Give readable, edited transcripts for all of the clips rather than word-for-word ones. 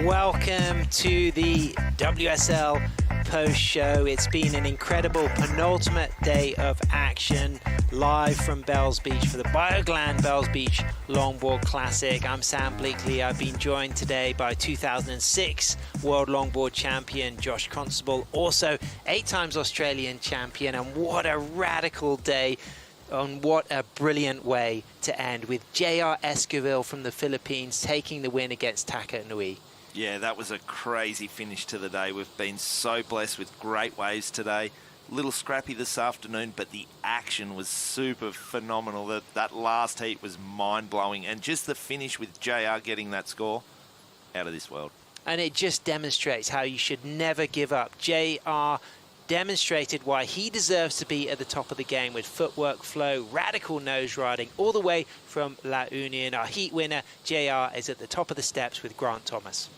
Welcome to the WSL post-show. It's been an incredible penultimate day of action live from Bells Beach for the Bioglan Bells Beach Longboard Classic. I'm Sam Bleakley. I've been joined today by 2006 World Longboard Champion Josh Constable, also 8 times Australian champion, and what a radical day and what a brilliant way to end with JR Esquivel from the Philippines taking the win against Taka Nui. Yeah, that was a crazy finish to the day. We've been so blessed with great waves today. A little scrappy this afternoon, but the action was super phenomenal. That last heat was mind-blowing, and just the finish with JR getting that score, out of this world. And it just demonstrates how you should never give up. JR demonstrated why he deserves to be at the top of the game with footwork, flow, radical nose riding, all the way from La Union. Our heat winner, JR, is at the top of the steps with Grant Thomas.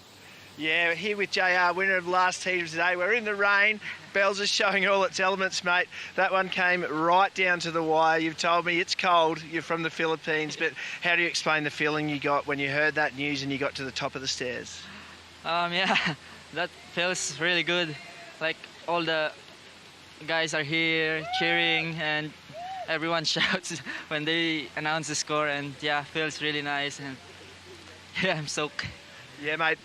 Yeah, here with JR, winner of the last heat of today. We're in the rain. Bells is showing all its elements, mate. That one came right down to the wire. You've told me it's cold. You're from the Philippines, but how do you explain the feeling you got when you heard that news and you got to the top of the stairs? Yeah, that feels really good. Like, all the guys are here cheering and everyone shouts when they announce the score, and yeah, feels really nice, and yeah, I'm soaked. Yeah, mate,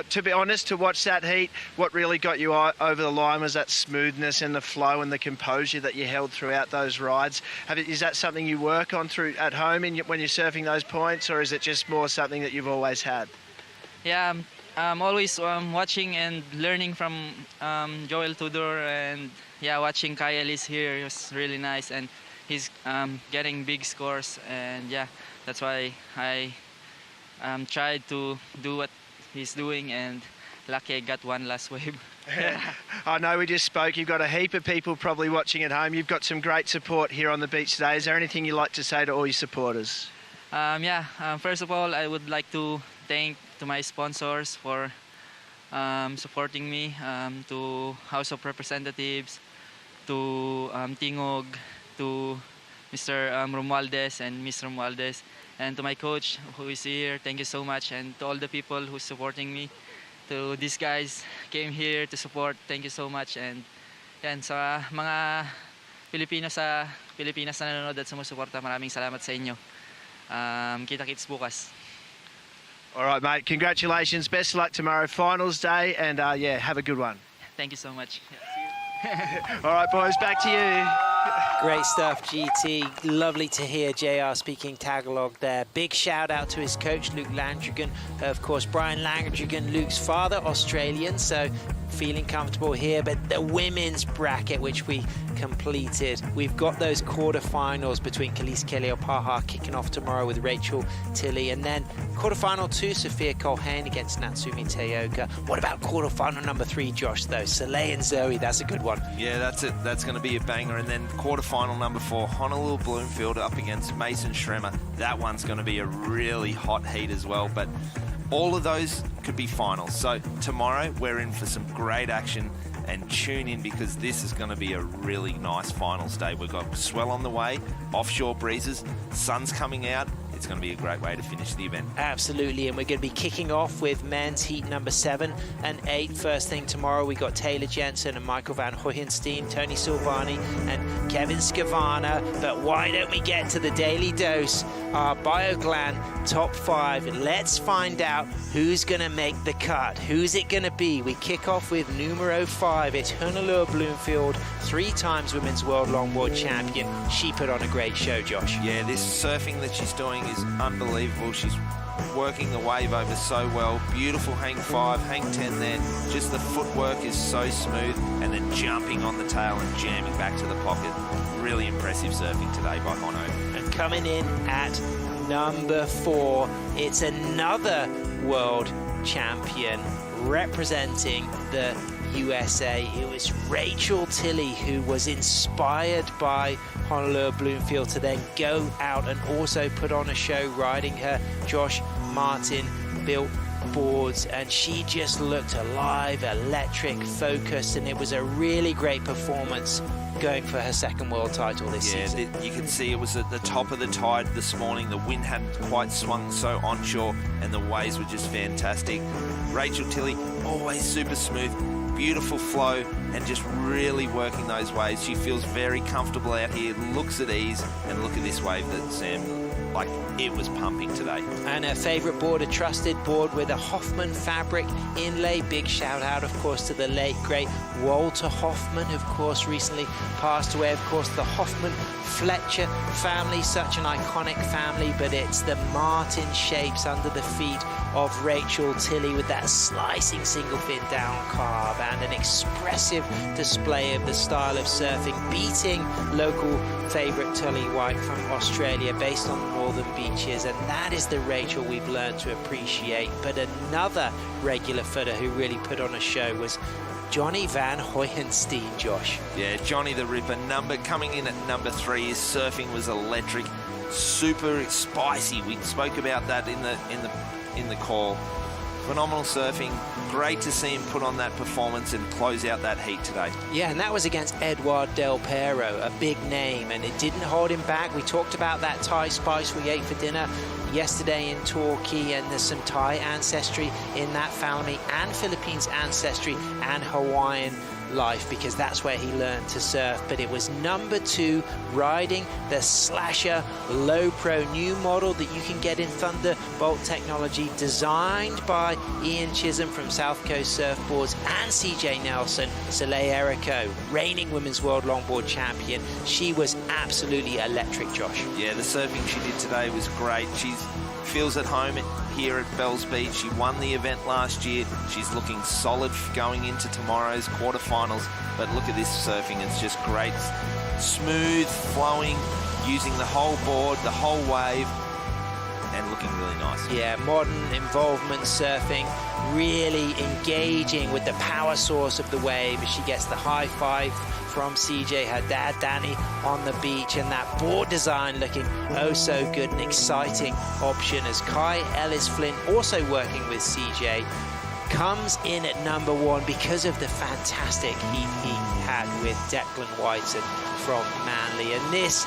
to be honest, to watch that heat, what really got you over the line was that smoothness and the flow and the composure that you held throughout those rides. Is that something you work on at home when you're surfing those points, or is it just more something that you've always had? Yeah, I'm always watching and learning from Joel Tudor, and yeah, watching Kai Sallas here was really nice, and he's getting big scores, and yeah, that's why I tried to do what he's doing, and lucky I got one last wave. I know we just spoke. You've got a heap of people probably watching at home. You've got some great support here on the beach today. Is there anything you'd like to say to all your supporters? First of all, I would like to thank to my sponsors for supporting me, to House of Representatives, to Tingog, to Mr. Romualdez and Ms. Romualdez, and to my coach who is here. Thank you so much, and to all the people who's supporting me. To these guys came here to support. Thank you so much, and yan, sa mga Pilipino sa Pilipinas na nanonood at sumusuporta, maraming salamat sa inyo. Kita-kits bukas. All right, mate. Congratulations. Best of luck tomorrow, finals day, and yeah, have a good one. Thank you so much. All right, boys, back to you. Great stuff, GT. Lovely to hear JR speaking Tagalog there. Big shout out to his coach, Luke Landrigan. Of course, Brian Landrigan, Luke's father, Australian, so feeling comfortable here. But the women's bracket, which we completed, we've got those quarterfinals between Kelis Kaleopa'a kicking off tomorrow with Rachael Tilley, and then quarterfinal 2, Sophia Colhane against Natsumi Teoka. What about quarterfinal number 3, Josh, though? Soleil and Zoe, that's a good one. Yeah, that's it. That's going to be a banger. And then quarterfinal number 4, Honolua Blomfield up against Mason Schremer. That one's going to be a really hot heat as well. But all of those could be finals. So tomorrow we're in for some great action, and tune in because this is going to be a really nice finals day. We've got swell on the way, offshore breezes, sun's coming out. It's going to be a great way to finish the event. Absolutely, and we're going to be kicking off with men's heat number 7 and 8. First thing tomorrow, we got Taylor Jensen and Michael Van Hohenstein, Tony Silvagni and Kevin Skvarna. But why don't we get to the Daily Dose, our Bioglan top 5. Let's find out who's going to make the cut. Who's it going to be? We kick off with numero 5. It's Honolua Blomfield, 3 times Women's World Longboard Champion. She put on a great show, Josh. Yeah, this surfing that she's doing is unbelievable. She's working the wave over so well. Beautiful hang 5, hang 10 there. Just the footwork is so smooth, and then jumping on the tail and jamming back to the pocket. Really impressive surfing today by Hono. And coming in at number 4, it's another world champion representing the USA. It was Rachael Tilley, who was inspired by Honolua Blomfield to then go out and also put on a show riding her Josh Martin built boards, and she just looked alive, electric, focused, and it was a really great performance going for her second world title this season. You can see it was at the top of the tide this morning. The wind hadn't quite swung so onshore, and the waves were just fantastic. Rachael Tilley, always super smooth, beautiful flow, and just really working those waves. She feels very comfortable out here, looks at ease, and look at this wave that Sam, like, it was pumping today. And her favourite board, a trusted board with a Hoffman fabric inlay. Big shout out, of course, to the late great Walter Hoffman, of course, recently passed away. Of course, the Hoffman Fletcher family, such an iconic family, but it's the Martin shapes under the feet of Rachael Tilley with that slicing single fin down carve and an expressive display of the style of surfing, beating local favourite Tully White from Australia based on the northern beaches. And that is the Rachael we've learned to appreciate. But another regular footer who really put on a show was Johnny Van Hohenstein, Josh. Yeah, Johnny the Ripper, coming in at number 3. His surfing was electric, super spicy. We spoke about that in the call. Phenomenal surfing. Great to see him put on that performance and close out that heat today. Yeah, and that was against Eduard Del Pero, a big name, and it didn't hold him back. We talked about that Thai spice we ate for dinner yesterday in Torquay, and there's some Thai ancestry in that family, and Philippines ancestry, and Hawaiian life, because that's where he learned to surf. But it was number 2, riding the Slasher Low Pro, new model that you can get in Thunderbolt technology, designed by Ian Chisholm from South Coast Surfboards, and CJ Nelson. Soleil Errico, reigning women's world longboard champion. She was absolutely electric, Josh. Yeah, the surfing she did today was great. She feels at home here at Bells Beach. She won the event last year. She's looking solid going into tomorrow's quarterfinals. But look at this surfing. It's just great. Smooth, flowing, using the whole board, the whole wave, and looking really nice. Yeah, modern involvement surfing, really engaging with the power source of the wave as she gets the high five from CJ, her dad Danny, on the beach, and that board design looking oh so good and exciting option as Kai Ellis Flynn, also working with CJ, comes in at number 1 because of the fantastic heat he had with Declan Wyton from Manly. And this,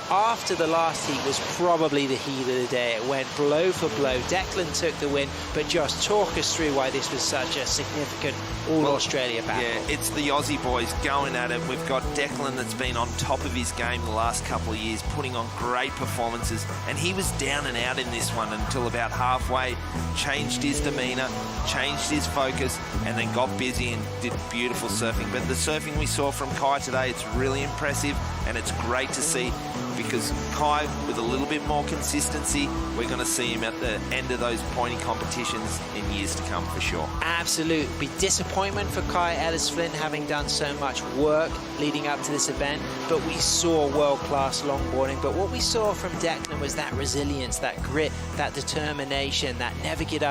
after the last heat, was probably the heat of the day. It went blow for blow. Declan took the win, but just talk us through why this was such a significant All-Australia battle. Yeah, it's the Aussie boys going at it. We've got Declan that's been on top of his game the last couple of years, putting on great performances, and he was down and out in this one until about halfway, changed his demeanour, changed his focus, and then got busy and did beautiful surfing. But the surfing we saw from Kai today, it's really impressive, and it's great to see, because Kai, with a little bit more consistency, we're going to see him at the end of those pointy competitions in years to come for sure. Absolute disappointment for Kai Ellis Flynn, having done so much work leading up to this event, but we saw world-class longboarding. But what we saw from Declan was that resilience, that grit, that determination, that never give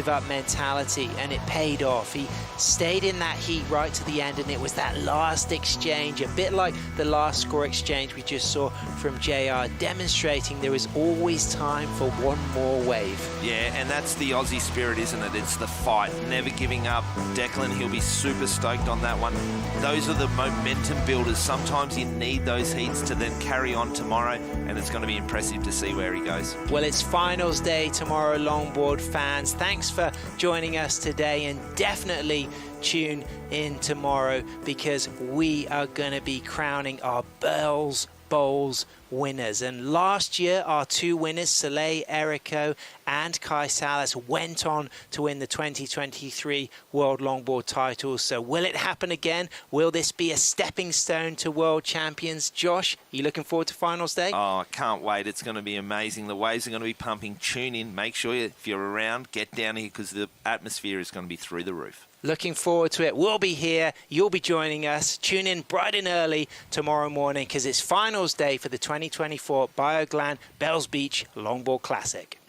up mentality, and it paid off. He stayed in that heat right to the end, and it was that last exchange, a bit like the last score exchange we just saw from JR, demonstrating there is always time for one more wave. Yeah, and that's the Aussie spirit, isn't it? It's the fight, never giving up. Declan, he'll be super stoked on that one. Those are the momentum builders. Sometimes you need those heats to then carry on tomorrow, and it's going to be impressive to see where he goes. Well, it's finals day tomorrow, longboard fans. Thanks for joining us today, and definitely tune in tomorrow, because we are going to be crowning our Bells Bowls winners. And last year, our 2 winners, Soleil Errico and Kai Sallas, went on to win the 2023 World Longboard titles. So will it happen again? Will this be a stepping stone to world champions? Josh, are you looking forward to finals day? Oh, I can't wait. It's going to be amazing. The waves are going to be pumping. Tune in. Make sure if you're around, get down here, because the atmosphere is going to be through the roof. Looking forward to it. We'll be here. You'll be joining us. Tune in bright and early tomorrow morning, because it's finals day for the 2024 Bioglan Bells Beach Longboard Classic.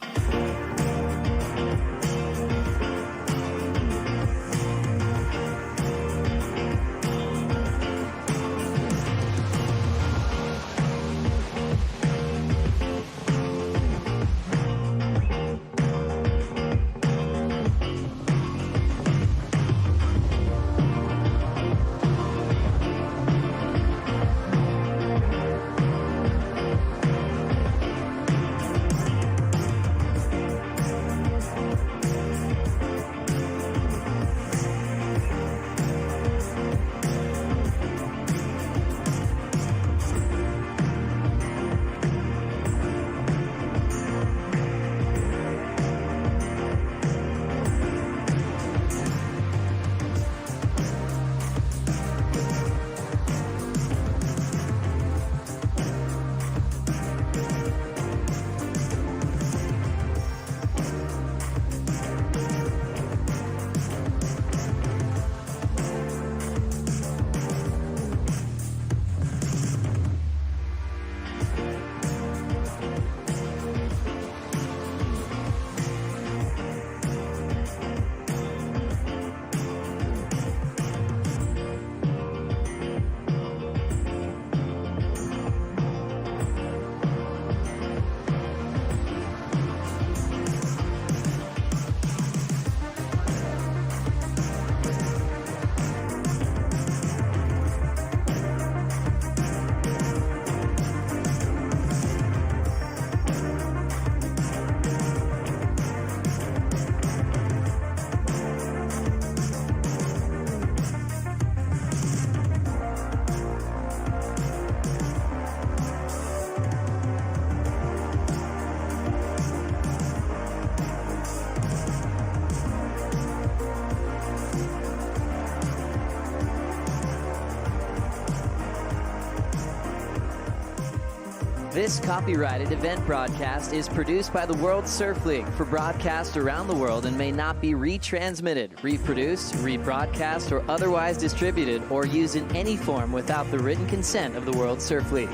This copyrighted event broadcast is produced by the World Surf League for broadcast around the world and may not be retransmitted, reproduced, rebroadcast, or otherwise distributed or used in any form without the written consent of the World Surf League.